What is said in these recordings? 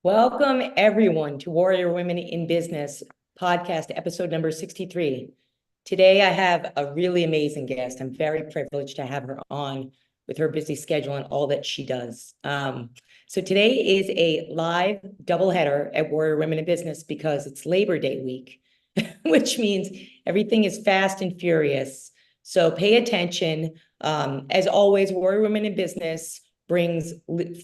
Welcome, everyone, to Warrior Women in Business podcast, episode number 63. Today, I have a really amazing guest. I'm very privileged to have her on with her busy schedule and all that she does. So today is a live doubleheader at Warrior Women in Business because it's Labor Day week, which means everything is fast and furious. So pay attention. As always, Warrior Women in Business brings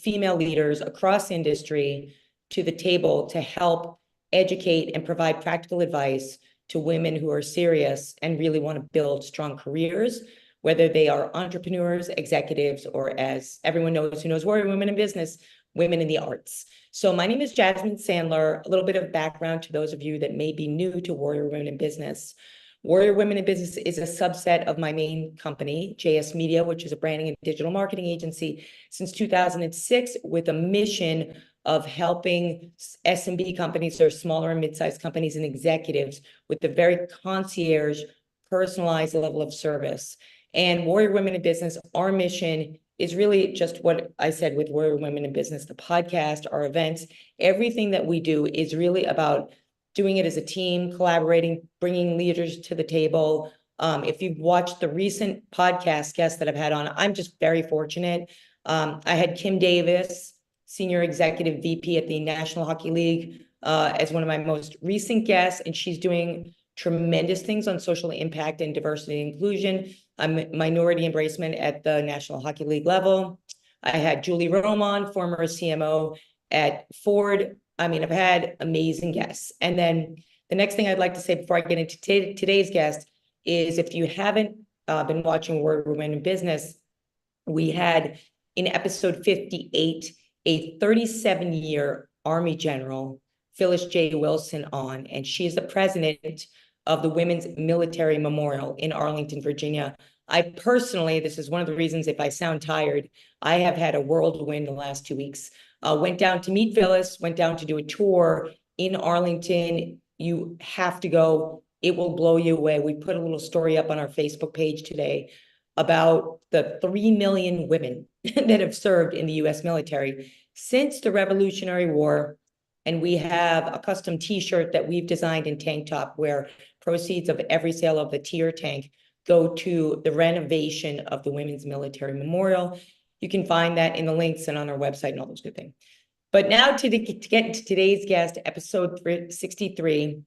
female leaders across industry to the table to help educate and provide practical advice to women who are serious and really want to build strong careers, whether they are entrepreneurs, executives, or, as everyone knows who knows Warrior Women in Business, women in the arts. So my name is Jasmine Sandler. A little bit of background to those of you that may be new to Warrior Women in Business. Warrior Women in Business is a subset of my main company, JS Media, which is a branding and digital marketing agency since 2006, with a mission of helping SMB companies or smaller and mid-sized companies and executives with the very concierge, personalized level of service. And Warrior Women in Business, our mission is really just what I said with Warrior Women in Business, the podcast, our events, everything that we do is really about doing it as a team, collaborating, bringing leaders to the table. If you've watched the recent podcast guests that I've had on, I'm just very fortunate. I had Kim Davis, Senior Executive VP at the National Hockey League, as one of my most recent guests, and she's doing tremendous things on social impact and diversity and inclusion. I'm minority embracement at the National Hockey League level. I had Julie Roman, former CMO at Ford. I mean, I've had amazing guests. And then the next thing I'd like to say before I get into today's guest is, if you haven't been watching Warrior Women in Business, we had in episode 58 a 37-year Army general, Phyllis J. Wilson, on, and she is the president of the Women's Military Memorial in Arlington, Virginia. I personally, this is one of the reasons, if I sound tired, I have had a whirlwind the last 2 weeks. Went down to meet Phyllis, went down to do a tour in Arlington. You have to go. It will blow you away. We put a little story up on our Facebook page today about the 3 million women that have served in the US military since the Revolutionary War. And we have a custom t-shirt that we've designed in tank top, where proceeds of every sale of the tee or tank go to the renovation of the Women's Military Memorial. You can find that in the links and on our website and all those good things. But now to get into today's guest, episode 63,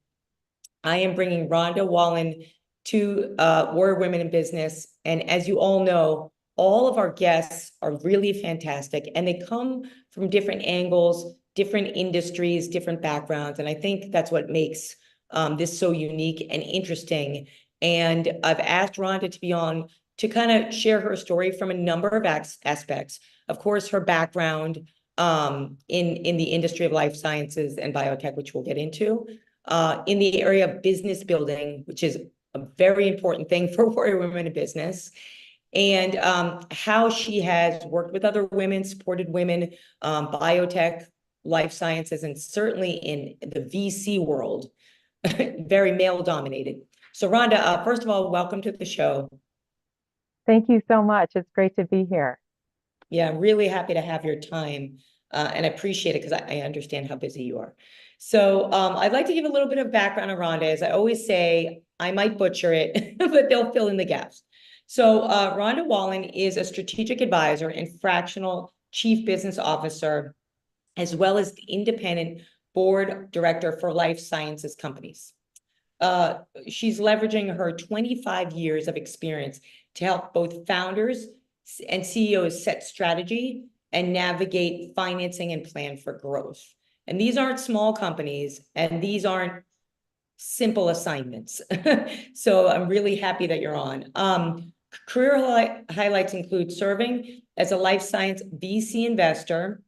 I am bringing Rhonda Wallen to Warrior Women in Business. And as you all know, all of our guests are really fantastic, and they come from different angles, different industries, different backgrounds. And I think that's what makes this so unique and interesting. And I've asked Rhonda to be on to kind of share her story from a number of aspects. Of course, her background in the industry of life sciences and biotech, which we'll get into, in the area of business building, which is a very important thing for Warrior Women in Business, and how she has worked with other women, supported women, biotech, life sciences, and certainly in the VC world, very male dominated. So Rhonda, first of all, welcome to the show. Thank you so much. It's great to be here. Yeah, I'm really happy to have your time, and I appreciate it because I understand how busy you are. So I'd like to give a little bit of background on Rhonda. As I always say, I might butcher it, but they'll fill in the gaps. So Rhonda Wallen is a strategic advisor and fractional chief business officer, as well as the independent board director for life sciences companies. She's leveraging her 25 years of experience to help both founders and CEOs set strategy and navigate financing and plan for growth. And these aren't small companies, and these aren't simple assignments. So I'm really happy that you're on. Career highlights include serving as a life science VC investor,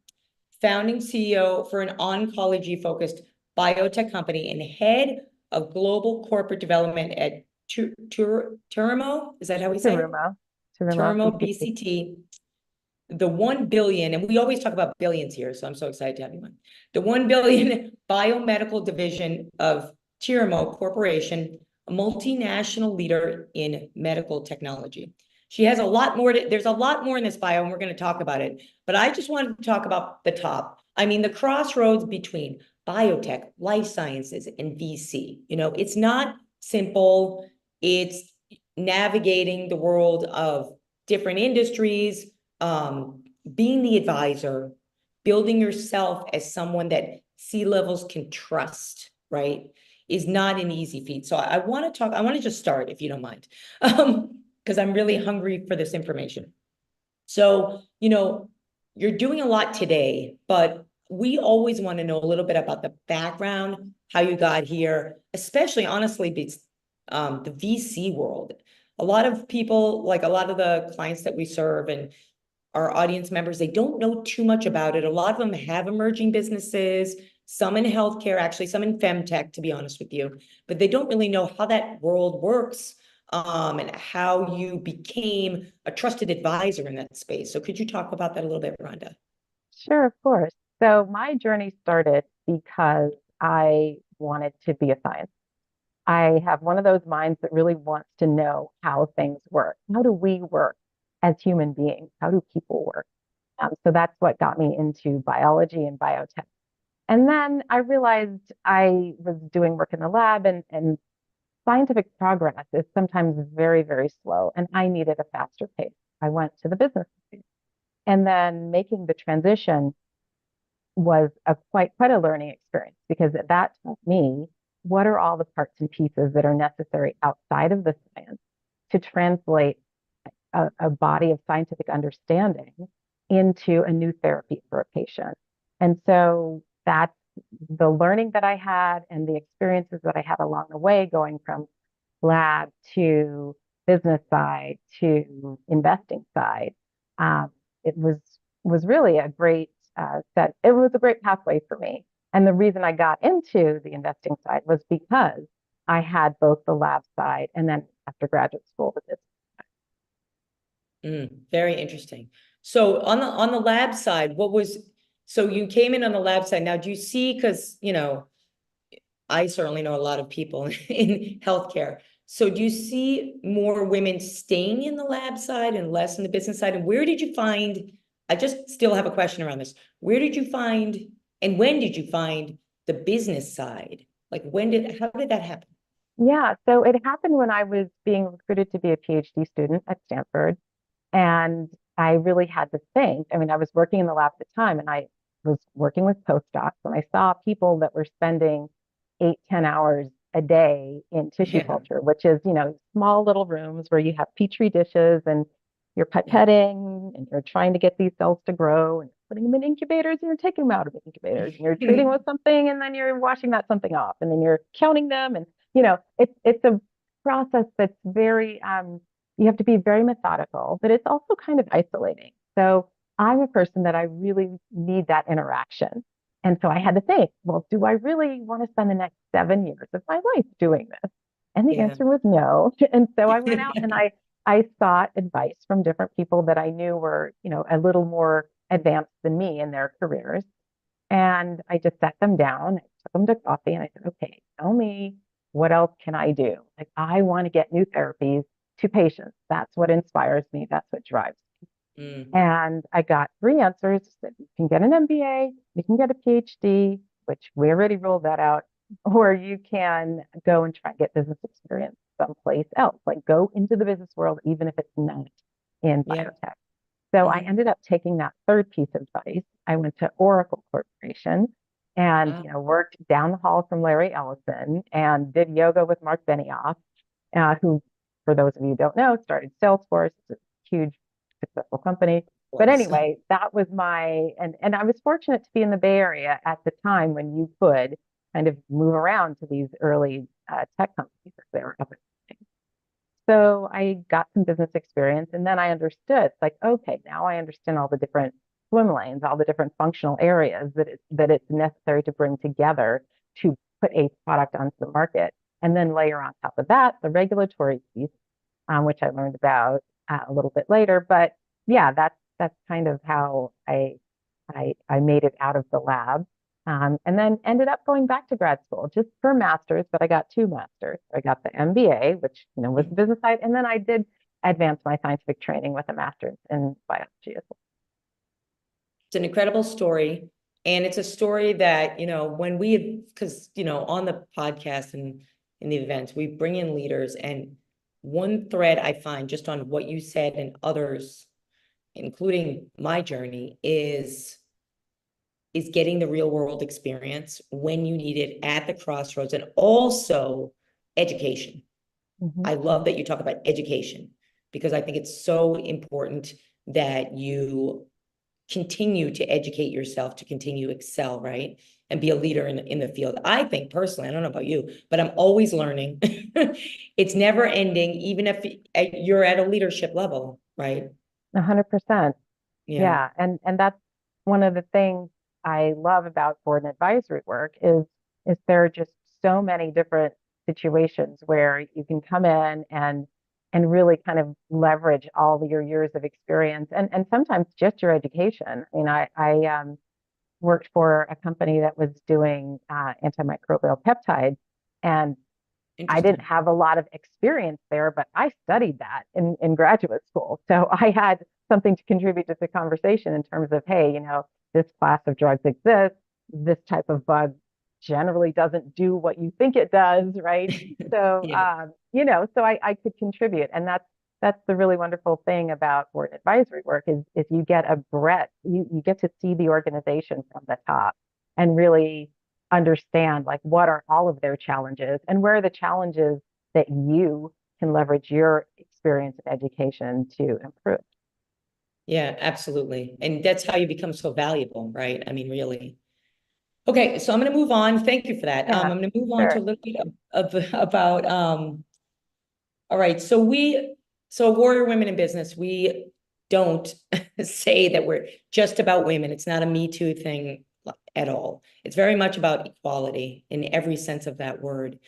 founding CEO for an oncology-focused biotech company, and head of global corporate development at Terumo. Is that how we say it? Terumo BCT. The 1 billion, and we always talk about billions here, so I'm so excited to have you on. The 1 billion biomedical division of Terumo Corporation, a multinational leader in medical technology. She has a lot more there's a lot more in this bio, and we're going to talk about it. But I just wanted to talk about the top. I mean, the crossroads between biotech, life sciences, and VC, it's not simple. It's navigating the world of different industries, being the advisor, building yourself as someone that C-levels can trust, right, is not an easy feat. So I want to just start, if you don't mind, because I'm really hungry for this information. So, you're doing a lot today, but we always want to know a little bit about the background, how you got here, especially honestly, the VC world. A lot of people, like a lot of the clients that we serve and our audience members, they don't know too much about it. A lot of them have emerging businesses, some in healthcare, actually, some in femtech, to be honest with you, but they don't really know how that world works, and how you became a trusted advisor in that space. So could you talk about that a little bit, Rhonda? Sure, of course. So my journey started because I wanted to be a scientist. I have one of those minds that really wants to know how things work. How do we work as human beings? How do people work? So that's what got me into biology and biotech. And then I realized I was doing work in the lab, and scientific progress is sometimes very, very slow, and I needed a faster pace. I went to the business space. And then making the transition was quite a learning experience, because that taught me what are all the parts and pieces that are necessary outside of the science to translate a body of scientific understanding into a new therapy for a patient. And so that's the learning that I had and the experiences that I had along the way, going from lab to business side to investing side. It was really a great it was a great pathway for me. And the reason I got into the investing side was because I had both the lab side and then after graduate school, the business. Very interesting. So on the lab side, so you came in on the lab side. Now, do you see, because, I certainly know a lot of people in healthcare. So do you see more women staying in the lab side and less in the business side? And where did you find, I just still have a question around this. Where did you find, and when did you find the business side? Like how did that happen? Yeah, so it happened when I was being recruited to be a PhD student at Stanford. And I really had to think. I mean, I was working in the lab at the time, and I was working with postdocs, and I saw people that were spending 8, 10 hours a day in tissue culture, which is, small little rooms where you have petri dishes and you're pipetting and you're trying to get these cells to grow and putting them in incubators, and you're taking them out of the incubators, and you're treating with something, and then you're washing that something off, and then you're counting them. And, it's a process that's very, you have to be very methodical, but it's also kind of isolating. So I'm a person that I really need that interaction. And so I had to think, well, do I really want to spend the next 7 years of my life doing this? And the answer was no. And so I went out and I sought advice from different people that I knew were, a little more advanced than me in their careers. And I just sat them down, I took them to coffee, and I said, okay, tell me, what else can I do? Like, I want to get new therapies to patients. That's what inspires me. That's what drives me. And I got 3 answers that you can get an MBA, you can get a PhD, which we already ruled that out, or you can go and try to get business experience someplace else, like go into the business world, even if it's not in biotech. So I ended up taking that third piece of advice. I went to Oracle Corporation and worked down the hall from Larry Ellison and did yoga with Mark Benioff, who, for those of you who don't know, started Salesforce. It's a huge, successful company. But anyway, that was and I was fortunate to be in the Bay Area at the time when you could kind of move around to these early tech companies as they were up and running. So I got some business experience, and then I understood, it's like, okay, now I understand all the different swim lanes, all the different functional areas that it's necessary to bring together to put a product onto the market. And then layer on top of that the regulatory piece, which I learned about a little bit later. But yeah, that's kind of how I made it out of the lab. And then ended up going back to grad school just for master's, but I got 2 masters. I got the MBA, which was the business side, and then I did advance my scientific training with a master's in biology as well. It's an incredible story. And it's a story that, when because, on the podcast and in the events, we bring in leaders, and one thread I find just on what you said and others, including my journey, is getting the real world experience when you need it at the crossroads, and also education. I love that you talk about education, because I think it's so important that you continue to educate yourself to continue to excel, right? And be a leader in the field. I think personally, I don't know about you, but I'm always learning. It's never ending, even if you're at a leadership level, right? 100%. Yeah. Yeah. And that's one of the things I love about board and advisory work is there are just so many different situations where you can come in and really kind of leverage all of your years of experience and sometimes just your education. I mean, I worked for a company that was doing antimicrobial peptides, and I didn't Interesting. have a lot of experience there, but I studied that in graduate school. So I had something to contribute to the conversation in terms of, hey, this class of drugs exists. This type of bug generally doesn't do what you think it does, right? So, Yeah. so I could contribute. And that's the really wonderful thing about board advisory work is you get a breadth, you get to see the organization from the top and really understand like what are all of their challenges and where are the challenges that you can leverage your experience and education to improve. Yeah, absolutely. And that's how you become so valuable, right? I mean, really. Okay, so I'm going to move on. Thank you for that. Yeah, I'm going to move on to sure. a little bit about all right. So Warrior Women in Business, we don't say that we're just about women. It's not a Me Too thing at all. It's very much about equality in every sense of that word.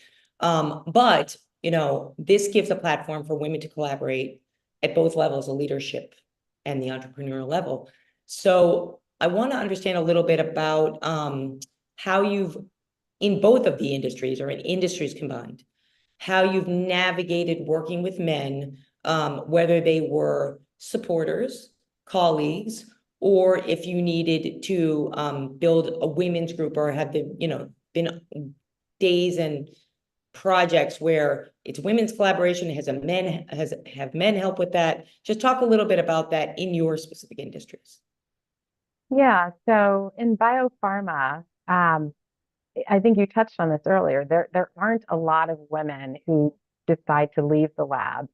But this gives a platform for women to collaborate at both levels of leadership and the entrepreneurial level. So I want to understand a little bit about how you've, in both of the industries or in industries combined, how you've navigated working with men, whether they were supporters, colleagues, or if you needed to build a women's group, or have been days and projects where it's women's collaboration, have men help with that. Just talk a little bit about that in your specific industries. Yeah, so in biopharma, I think you touched on this earlier. There aren't a lot of women who decide to leave the lab.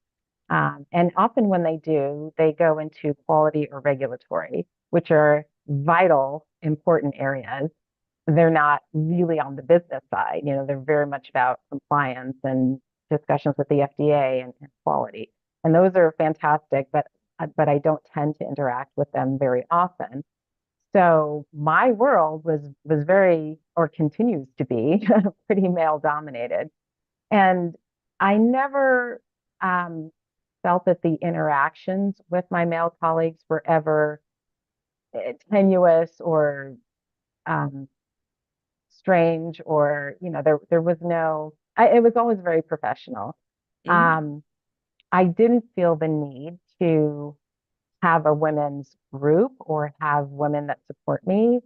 And often when they do, they go into quality or regulatory, which are vital, important areas. They're not really on the business side. They're very much about compliance and discussions with the FDA and quality. And those are fantastic, but I don't tend to interact with them very often. So my world was very, or continues to be, pretty male dominated. And I never felt that the interactions with my male colleagues were ever tenuous or um, strange, or there was no. It was always very professional. Mhm. Um, I didn't feel the need to have a women's group or have women that support me.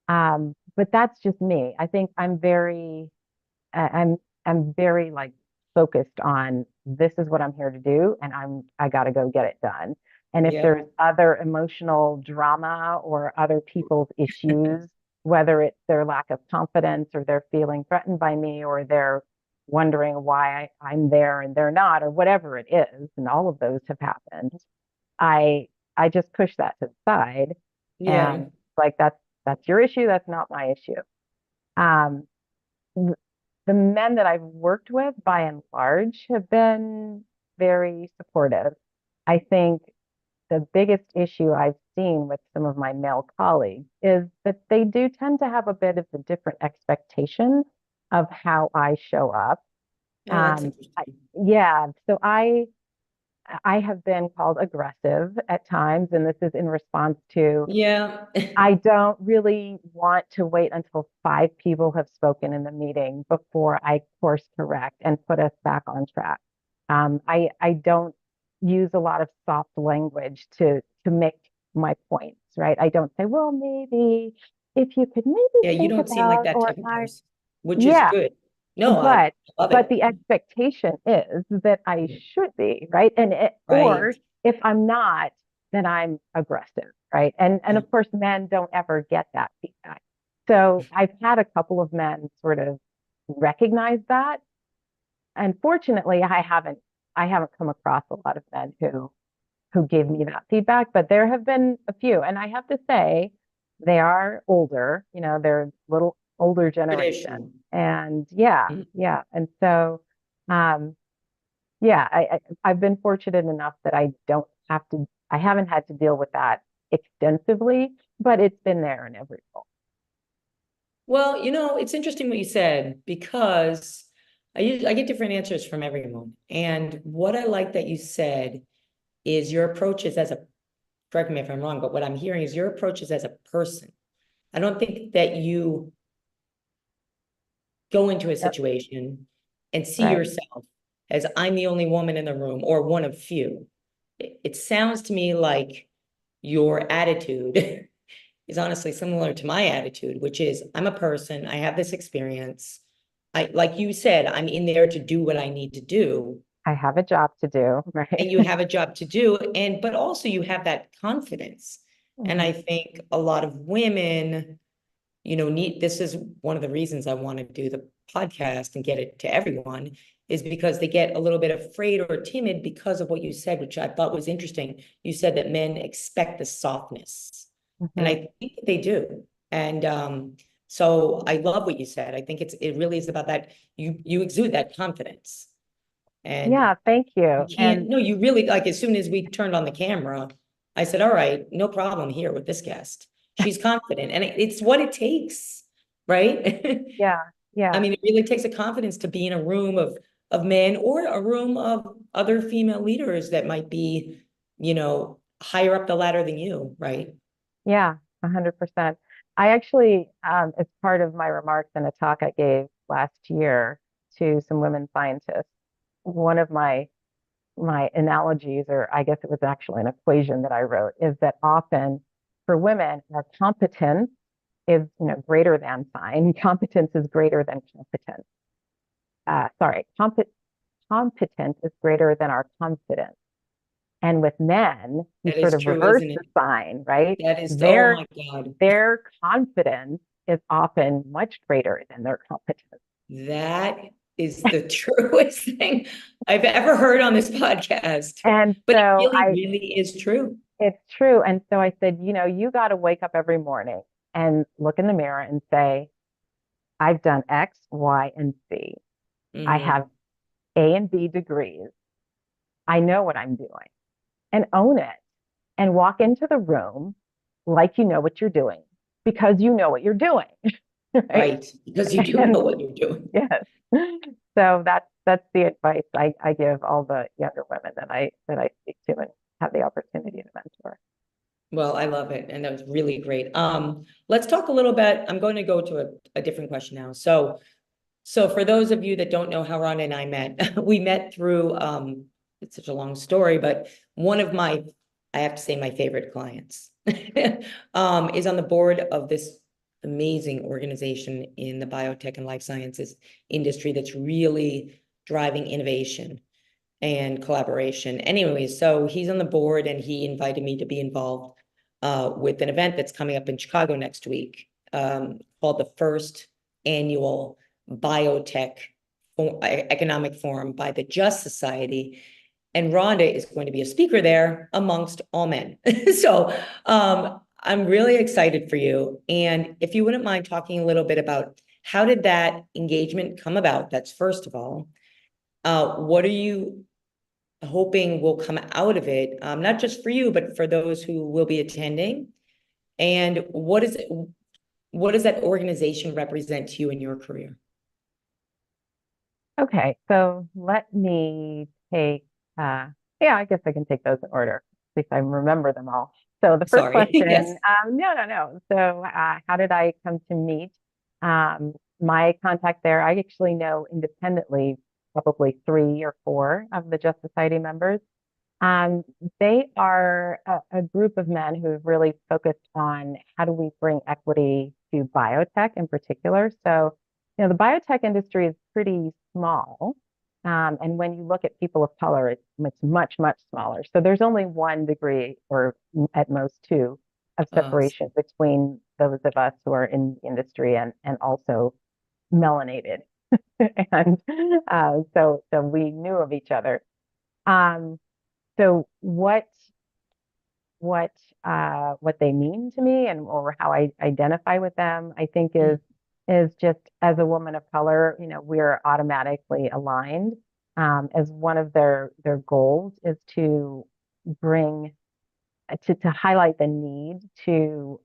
But that's just me. I think I'm I'm very like focused on this is what I'm here to do, and I got to go get it done. And if Yep. there's other emotional drama or other people's issues, whether it's their lack of confidence or they're feeling threatened by me or they're wondering why I'm there and they're not, or whatever it is, and all of those have happened, I I just push that to the side Yeah. and like that's your issue, that's not my issue. Um, the men that I've worked with, by and large, have been very supportive. I think the biggest issue I've seen with some of my male colleagues is that they do tend to have a bit of a different expectation of how I show up. Oh, that's I, interesting. yeah, so I have been called aggressive at times, and this is in response to Yeah. I don't really want to wait until five people have spoken in the meeting before I course correct and put us back on track. I don't use a lot of soft language to make my points, right? I don't say, well, maybe. if you could maybe Yeah, you think don't seem like about, that or type of I, person, which is yeah, good. No, I but love but it. the expectation is that I should be, right? Or Right. if I'm not, then I'm aggressive, right? And Yeah. of course, men don't ever get that feedback. So I've had a couple of men sort of recognize that. And fortunately, I haven't come across a lot of men who gave me that feedback, but there have been a few. And I have to say, they are older, they're a little older generation. Traditional. And yeah, Mm. yeah. And so, um, yeah, I've been fortunate enough that I haven't had to deal with that extensively, but it's been there in every role. Well, it's interesting what you said because I get different answers from everyone. And what I like that you said is your approach is as a, correct me if I'm wrong, but what I'm hearing is your approach is as a person. I don't think that you go into a Yep, situation and see right. yourself as I'm the only woman in the room or one of few. It sounds to me like your attitude is honestly similar to my attitude, which is I'm a person, I have this experience. Like you said, I'm in there to do what I need to do. I have a job to do, right? And you have a job to do, but also you have that confidence. And I Mhm. think a lot of women, this is one of the reasons I want to do the podcast and get it to everyone, is because they get a little bit afraid or timid because of what you said, which I thought was interesting. You said that men expect the softness, and Mhm. I think they do. And so I love what you said. I think it really is about that. You exude that confidence, and Yeah, thank you you. can't. And No, you really, like, as soon as we turned on the camera, I said, all right, no problem here with this guest. She's confident, and it's what it takes, right? yeah, I yeah. mean, it really takes a confidence to be in a room of men or a room of other female leaders that might be, higher up the ladder than you, right? Yeah, 100%. I actually, as part of my remarks in a talk I gave last year to some women scientists, one of my analogies, or I guess it was actually an equation that I wrote, is that often for women, our competence is, greater than sign. Competence is greater than competence. Sorry, competence is greater than our confidence. And with men, you That sort is of true, reverse isn't the it? sign, right? That is, oh Their my God. their confidence is often much greater than their competence. That is the truest thing I've ever heard on this podcast. And But it so really, really is true. it's true. And so I said, you got to wake up every morning and look in the mirror and say, I've done X, Y, and Z. I Mhm. have A and B degrees. I know what I'm doing, and own it and walk into the room like you know what you're doing because you know what you're doing. Right. Right, because you do know And what you're doing. yes. So that's the advice I give all the younger women that I speak to and have the opportunity to mentor. Well, I love it, and that was really great. Let's talk a little bit. I'm going to go to a different question now. So for those of you that don't know how Rhonda and I met, we met through it's such a long story, but one of my, I have to say, my favorite clients is on the board of this amazing organization in the biotech and life sciences industry that's really driving innovation and collaboration. Anyway, so he's on the board and he invited me to be involved with an event that's coming up in Chicago next week, called the first annual Biotech Economic Forum by the Just Society. And Rhonda is going to be a speaker there amongst all men. So I'm really excited for you. And if you wouldn't mind talking a little bit about how did that engagement come about? That's first of all. What are you hoping will come out of it, not just for you, but for those who will be attending? And what does that organization represent to you in your career? Okay, so let me take yeah, I guess I can take those in order, see if I remember them all. So the first Sorry. question, Yes. no, no, no. So how did I come to meet my contact there? I actually know independently probably three or four of the Just Society members. Um, they are a group of men who have really focused on how do we bring equity to biotech in particular. So, the biotech industry is pretty small. And when you look at people of color, it's much, much smaller. So there's only 1 degree or at most 2 of separation between those of us who are in the industry and also melanated. And so we knew of each other. So what they mean to me or how I identify with them, I think is just as a woman of color, we're automatically aligned. As one of their goals is to bring to highlight the need to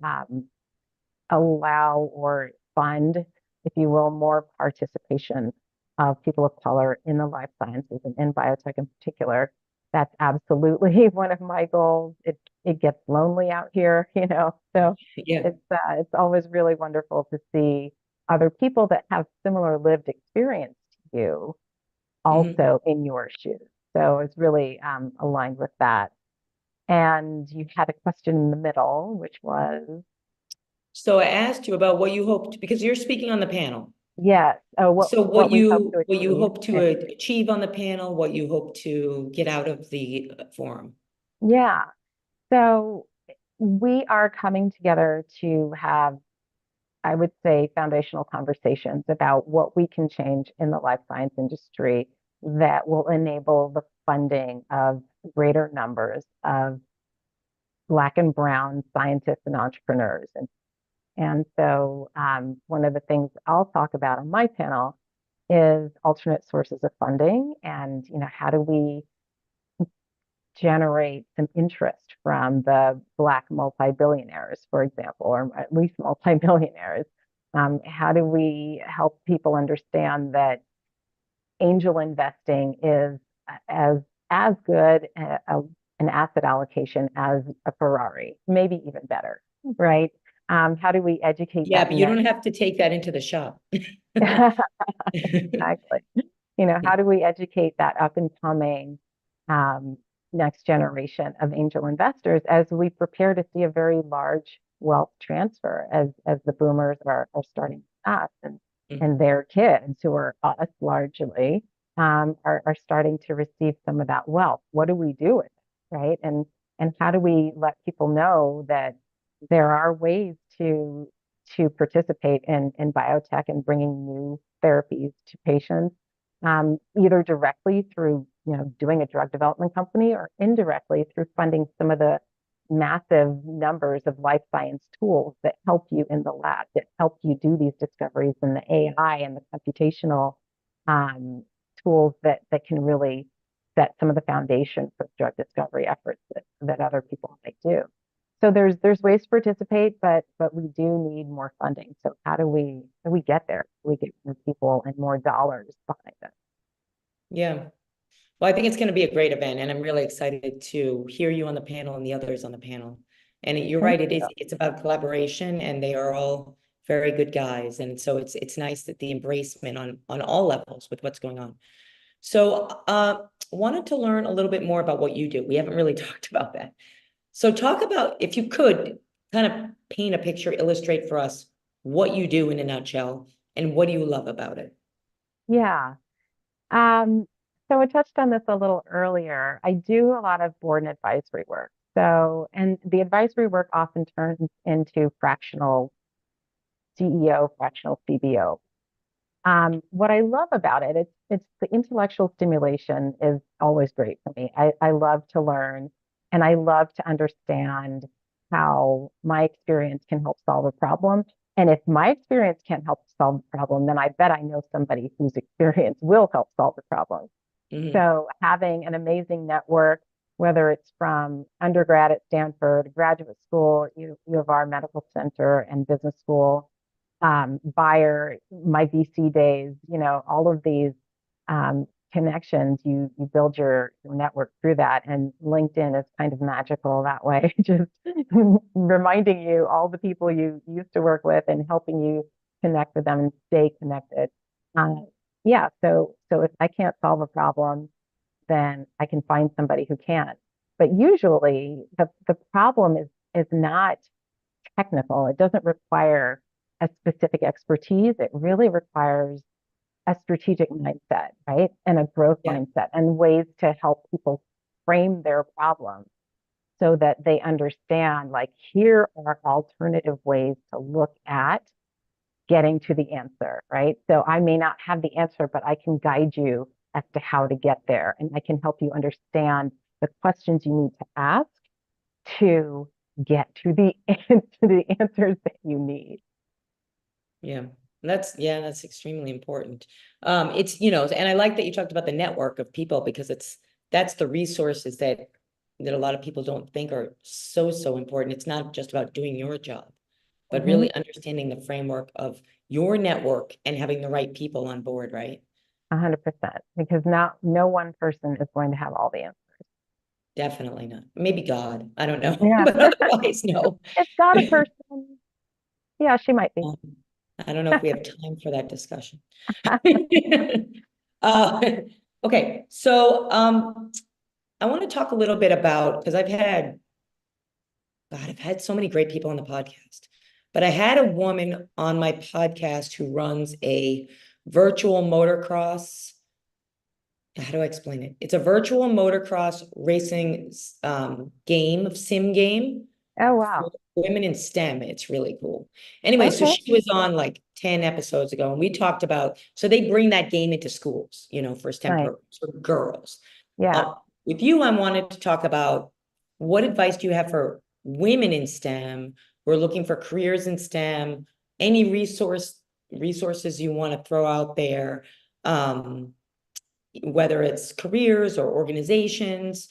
allow or fund, if you will, more participation of people of color in the life sciences and in biotech in particular. That's absolutely one of my goals. It gets lonely out here, so Yeah. it's always really wonderful to see other people that have similar lived experience to you also in your shoes. So it's really aligned with that. And you had a question in the middle, which was, So I asked you about what you hoped, because you're speaking on the panel. yes. Oh, So what we hope to what you achieve. hope to achieve on the panel, what you hope to get out of the forum. Yeah. So we are coming together to have, I would say, foundational conversations about what we can change in the life science industry that will enable the funding of greater numbers of Black and brown scientists and entrepreneurs. And so one of the things I'll talk about on my panel is alternate sources of funding and, how do we generate some interest from the Black multi-billionaires, for example, or at least multi-billionaires. How do we help people understand that angel investing is as good an asset allocation as a Ferrari, maybe even better, right? How do we educate Yeah, that but you next? don't have to take that into the shop. Exactly. How do we educate that up and coming next generation of angel investors as we prepare to see a very large wealth transfer as the boomers are starting to pass and their kids who are us largely are starting to receive some of that wealth. What do we do with it, right? And how do we let people know that there are ways to participate in biotech and bringing new therapies to patients, either directly through doing a drug development company or indirectly through funding some of the massive numbers of life science tools that help you in the lab, that help you do these discoveries, and the AI and the computational tools that can really set some of the foundation for drug discovery efforts that other people might do. So there's ways to participate, but we do need more funding. So how do we get there? We get more people and more dollars behind it. Yeah. Well, I think it's going to be a great event, and I'm really excited to hear you on the panel and the others on the panel. And you're right, it's about collaboration, and they are all very good guys. And so it's nice that the embracement on all levels with what's going on. So wanted to learn a little bit more about what you do. We haven't really talked about that. So talk about, if you could, kind of paint a picture, illustrate for us what you do in a nutshell, and what do you love about it? Yeah. So I touched on this a little earlier. I do a lot of board and advisory work. So, and the advisory work often turns into fractional CEO, fractional CBO. What I love about it, it's the intellectual stimulation is always great for me. I love to learn and I love to understand how my experience can help solve a problem. And if my experience can't help solve the problem, then I bet I know somebody whose experience will help solve the problem. So having an amazing network, whether it's from undergrad at Stanford, graduate school, U of R Medical Center and business school, Bayer, my VC days, all of these connections, you build your network through that. And LinkedIn is kind of magical that way, just reminding you all the people you used to work with and helping you connect with them and stay connected. Yeah, so if I can't solve a problem, then I can find somebody who can. But usually the problem is not technical. It doesn't require a specific expertise. It really requires a strategic mindset, right? And a growth Yeah. mindset and ways to help people frame their problems so that they understand, like, here are alternative ways to look at getting to the answer, right? So I may not have the answer, but I can guide you as to how to get there. And I can help you understand the questions you need to ask to get to to the answers that you need. Yeah. That's extremely important. It's, you know, and I like that you talked about the network of people because that's the resources that a lot of people don't think are so important. It's not just about doing your job, but Mhm. really understanding the framework of your network and having the right people on board, right? 100%, because not no one person is going to have all the answers. Definitely not. Maybe God. I don't know, Yeah. but otherwise, no. It's got a person. Yeah, she might be. Um, I don't know if we have time for that discussion. Uh, okay, so I want to talk a little bit about because I've had so many great people on the podcast, but I had a woman on my podcast who runs a virtual motocross. How do I explain it? It's a virtual motocross racing sim game Oh, for wow. women in STEM. It's really cool. Anyway, so Okay. she was on like 10 episodes ago, and we talked about, so they bring that game into schools, you know, for STEM Nice. programs for girls. Yeah. With you, I wanted to talk about what advice do you have for women in STEM who are looking for careers in STEM, any resources you want to throw out there, whether it's careers or organizations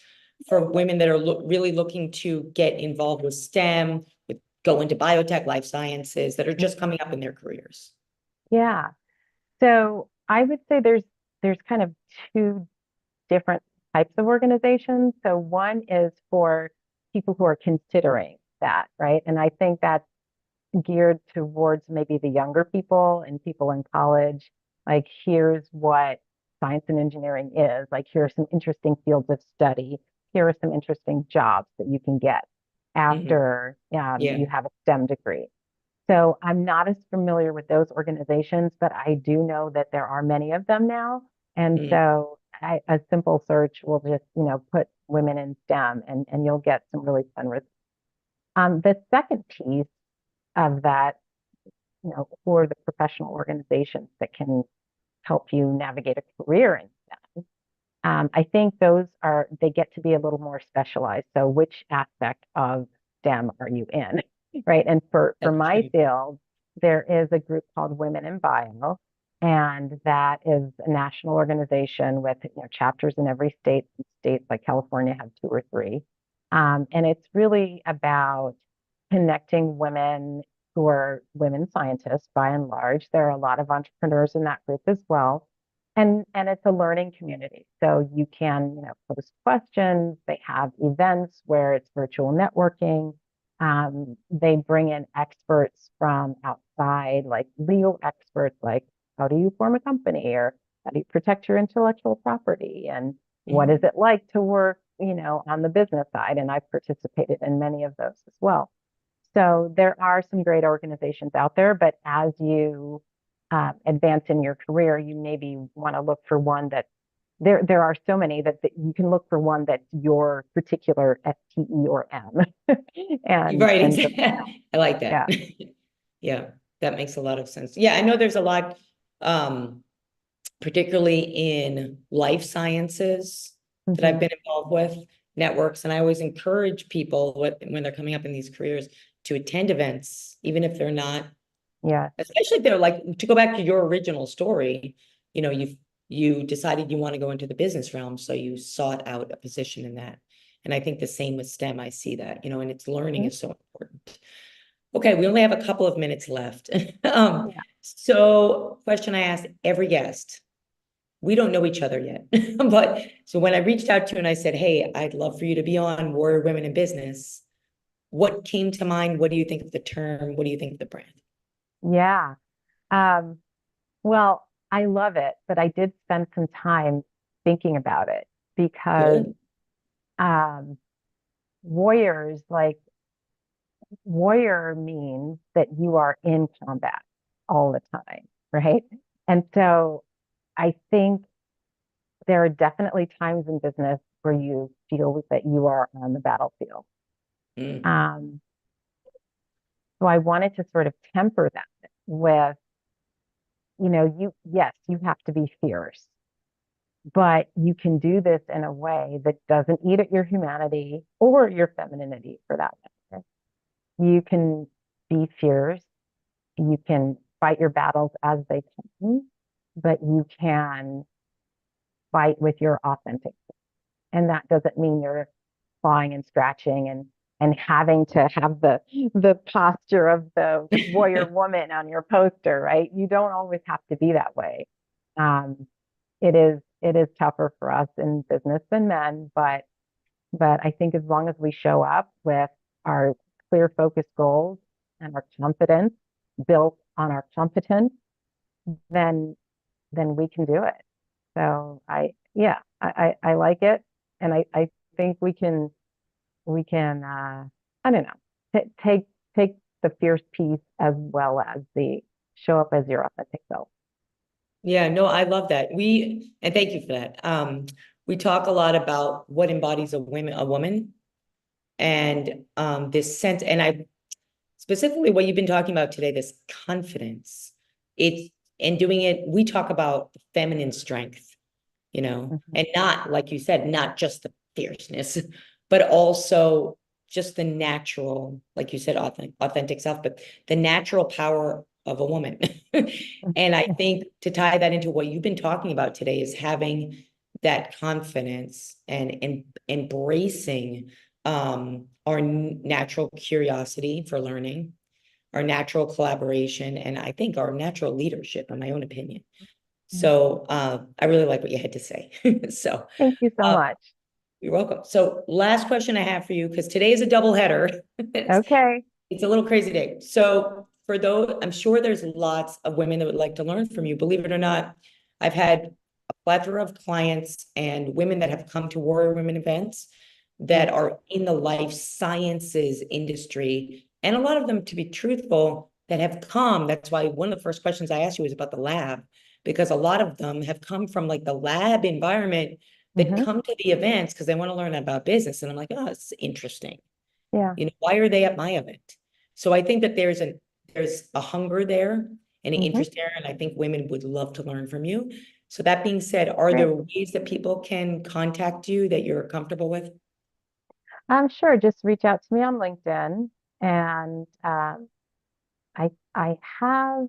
for women that are really looking to get involved with STEM, go into biotech, life sciences that are just coming up in their careers. Yeah. So I would say there's kind of two different types of organizations. So one is for people who are considering that, right? And I think that's geared towards maybe the younger people and people in college. Like, here's what science and engineering is. Like, here are some interesting fields of study. Here are some interesting jobs that you can get Mhm. after Yeah. you have a STEM degree. So I'm not as familiar with those organizations, but I do know that there are many of them now. And Mm. so a simple search will just, put women in STEM and you'll get some really fun results. The second piece of that, for the professional organizations that can help you navigate a career in STEM, I think they get to be a little more specialized. So which aspect of STEM are you in? Right. And for That's my true. field, there is a group called Women in Bio, and that is a national organization with chapters in every state. States like California have two or three. And it's really about connecting women who are women scientists by and large. There are a lot of entrepreneurs in that group as well, and it's a learning community. So you can, post questions. They have events where it's virtual networking. They bring in experts from outside, like legal experts, like how do you form a company, or how do you protect your intellectual property, and what is Mhm. it like to work, on the business side. And I've participated in many of those as well. So there are some great organizations out there, but as you advance in your career, you maybe want to look for one that there are so many that you can look for one that's your particular FTE or M. Right, And so, exactly. I like that. yeah. Yeah, that makes a lot of sense. Yeah, I know there's a lot, particularly in life sciences that I've Hmm. been involved with, networks, and I always encourage people when they're coming up in these careers to attend events, even if they're not, Yeah. especially if they're like, to go back to your original story, you decided you want to go into the business realm, so you sought out a position in that. And I think the same with STEM, I see that, and it's learning Mhm. is so important. Okay, we only have a couple of minutes left. Yeah. So question I asked every guest. We don't know each other yet, but so when I reached out to you and I said, "Hey, I'd love for you to be on Warrior Women in Business," what came to mind? What do you think of the term? What do you think of the brand? Yeah. Um, well, I love it, but I did spend some time thinking about it because Good. um, warriors, like, warrior means that you are in combat all the time, right? And so I think there are definitely times in business where you feel that you are on the battlefield. Mm. Um, so I wanted to sort of temper that with, yes, you have to be fierce, but you can do this in a way that doesn't eat at your humanity or your femininity for that matter. You can be fierce. You can fight your battles as they come, but you can fight with your authentic. And that doesn't mean you're clawing and scratching and having to have the posture of the warrior woman on your poster, right? You don't always have to be that way. Um, it is tougher for us in business than men, but I think as long as we show up with our clear focused goals and our confidence built on our competence, then we can do it. So I like it. And I think we can I don't know, take the fierce piece as well as the show up as your authentic self. Yeah, no, I love that. And thank you for that. We talk a lot about what embodies a woman, and this sense, and I specifically what you've been talking about today, this confidence. It's and doing it, we talk about the feminine strength, Mhm. and not, like you said, not just the fierceness, but also just the natural, like you said, authentic self, but the natural power of a woman. And I think to tie that into what you've been talking about today is having that confidence and embracing our natural curiosity for learning, our natural collaboration, and I think our natural leadership, in my own opinion. So I really like what you had to say. So Thank you so uh, much. you're welcome. So last question I have for you, because today is a double header. Okay. It's a little crazy day. So for those, I'm sure there's lots of women that would like to learn from you. Believe it or not, I've had a plethora of clients and women that have come to Warrior Women events that Mm, are in the life sciences industry. And a lot of them, to be truthful, that have come. That's why one of the first questions I asked you was about the lab, because a lot of them have come from like the lab environment that mhm. come to the events because they want to learn about business. And I'm like, oh, it's interesting. Yeah. Why are they at my event? So I think that there's a hunger there and an Mhm. interest there, and I think women would love to learn from you. So that being said, are Great. there ways that people can contact you that you're comfortable with? I'm sure. Just reach out to me on LinkedIn, and I have,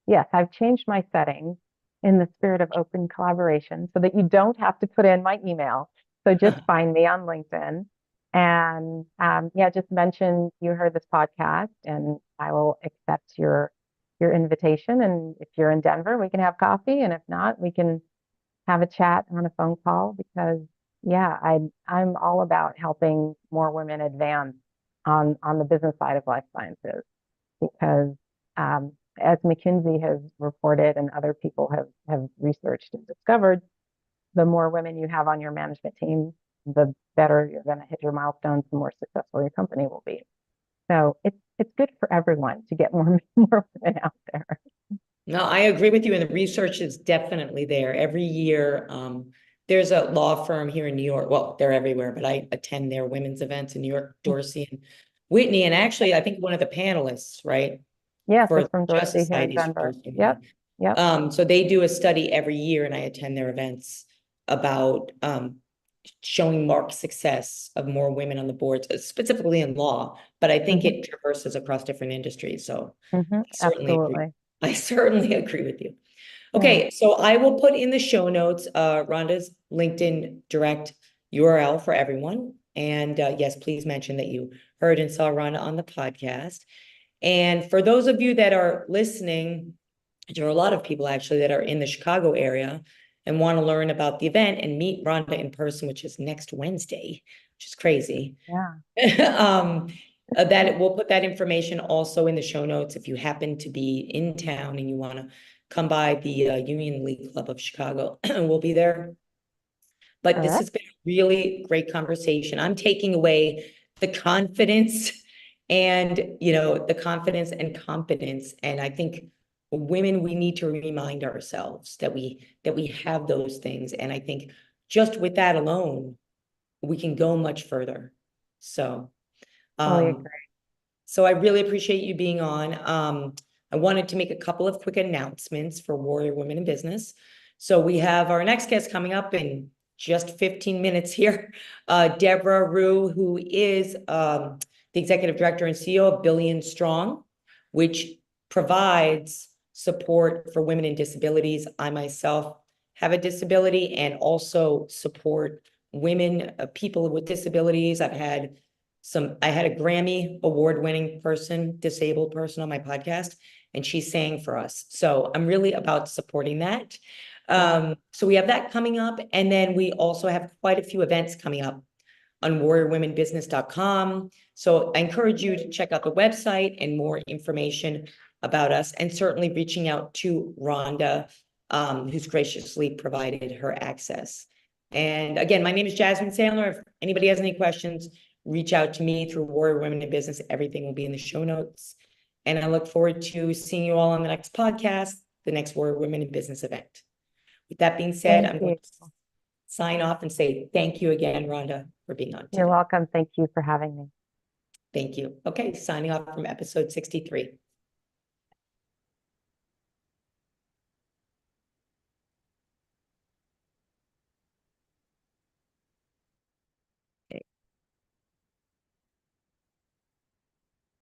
yes, I've changed my settings in the spirit of open collaboration so that you don't have to put in my email. So just find me on LinkedIn, and yeah, just mention you heard this podcast, and I will accept your invitation. And if you're in Denver, we can have coffee, and if not, we can have a chat on a phone call because yeah, I'm all about helping more women advance on the business side of life sciences because as McKinsey has reported and other people have researched and discovered, the more women you have on your management team, the better you're going to hit your milestones, the more successful your company will be. So it's good for everyone to get more more women out there. No, I agree with you, and the research is definitely there. Every year, there's a law firm here in New York. Well, they're everywhere, but I attend their women's events in New York, Dorsey and Whitney. And actually, I think one of the panelists, right, Yes, for it's from Justice Dorsey here in Society is from Denver. Dorsey and Yep, Whitney. yep. So they do a study every year, and I attend their events about showing marked success of more women on the boards, specifically in law, but I think Hmm. it traverses across different industries. So Hmm. I certainly agree. Absolutely. I certainly agree with you. Yeah. Okay, so I will put in the show notes Rhonda's LinkedIn direct URL for everyone. And yes, please mention that you heard and saw Rhonda on the podcast. And for those of you that are listening, there are a lot of people actually that are in the Chicago area and want to learn about the event and meet Rhonda in person, which is next Wednesday, which is crazy. Yeah. um, that we'll put that information also in the show notes if you happen to be in town and you want to come by the Union League Club of Chicago. We'll be there. But All this right. has been a really great conversation. I'm taking away the confidence and, the confidence and competence. And I think women, we need to remind ourselves that we have those things. And I think just with that alone, we can go much further. So, Totally um, agree. so I really appreciate you being on. I wanted to make a couple of quick announcements for Warrior Women in Business. So we have our next guest coming up in just 15 minutes here. Deborah Rue, who is the Executive Director and CEO of Billion Strong, which provides support for women in disabilities. I myself have a disability and also support women, people with disabilities. I had a Grammy award-winning person, disabled person on my podcast, and she sang for us. So I'm really about supporting that. So we have that coming up. And then we also have quite a few events coming up on warriorwomenbusiness.com. So I encourage you to check out the website and more information about us, and certainly reaching out to Rhonda, who's graciously provided her access. And again, my name is Jasmine Sandler. If anybody has any questions, reach out to me through Warrior Women in Business. Everything will be in the show notes. And I look forward to seeing you all on the next podcast, the next Warrior Women in Business event. With that being said, I'm going to sign off and say thank you again, Rhonda, for being on today. You're welcome. Thank you for having me. Thank you. Okay, signing off from episode 63.